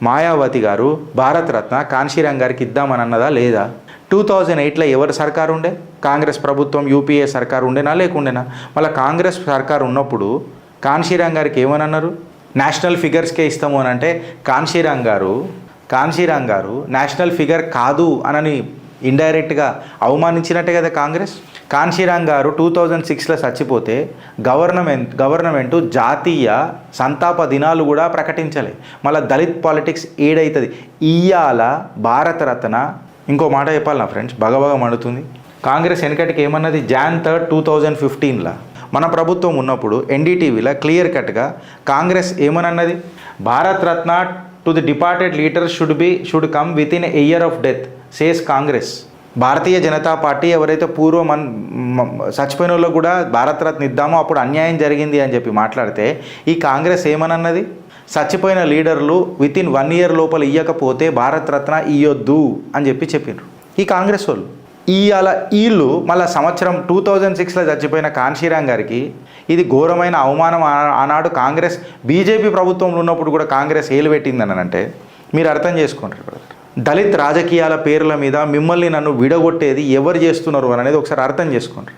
మాయావతి గారు భారతరత్న కాన్షీరామ్ గారికి ఇద్దామని అన్నదా లేదా? 2008లో ఎవరి సర్కారు ఉండే? కాంగ్రెస్ ప్రభుత్వం, యూపీఏ సర్కారు ఉండేనా లేకుండేనా? మళ్ళీ కాంగ్రెస్ సర్కారు ఉన్నప్పుడు కాన్షీరామ్ గారికి ఏమని అన్నారు? నేషనల్ ఫిగర్స్కే ఇస్తాము అని అంటే కాన్షీరామ్ గారు నేషనల్ ఫిగర్ కాదు అని ఇండైరెక్ట్గా అవమానించినట్టే కదా కాంగ్రెస్. కాన్షీరామ్ గారు 2006లో చచ్చిపోతే గవర్నమెంటు జాతీయ సంతాప దినాలు కూడా ప్రకటించలే. మళ్ళీ దళిత్ పాలిటిక్స్ ఏడవుతుంది. ఇయ్యాల భారతరత్న, ఇంకో మాట చెప్పాలి నా ఫ్రెండ్స్, బగబగ మండుతుంది. కాంగ్రెస్ వెనకటికి ఏమన్నది? Jan 3, 2015లో మన ప్రభుత్వం ఉన్నప్పుడు ఎన్డీటీవీలో క్లియర్ కట్గా కాంగ్రెస్ ఏమనన్నది? Bharat Ratna to the departed leader should come within a year of death says Congress. Bharatiya Janata Party ఎవరైతే పూర్వం చచ్చిపోయిన వాళ్ళకు కూడా భారతరత్న ఇద్దామో అప్పుడు అన్యాయం జరిగింది అని చెప్పి మాట్లాడితే ఈ కాంగ్రెస్ ఏమనన్నది? చచ్చిపోయిన లీడర్లు విత్ ఇన్ 1 year లోపల ఇవ్వకపోతే భారతరత్న ఇయ్యొద్దు అని చెప్పినారు ఈ కాంగ్రెస్ వాళ్ళు. వీళ్ళు మళ్ళీ సంవత్సరం 2006లో చచ్చిపోయిన కాన్షీరామ్ గారికి ఇది ఘోరమైన అవమానం. ఆనాడు కాంగ్రెస్ బీజేపీ ప్రభుత్వంలో ఉన్నప్పుడు కూడా కాంగ్రెస్ ఏలు పెట్టిందని అంటే మీరు అర్థం చేసుకుంటారు. దళిత్ రాజకీయాల పేర్ల మీద మిమ్మల్ని నన్ను విడగొట్టేది ఎవరు చేస్తున్నారు అనేది ఒకసారి అర్థం చేసుకోండి.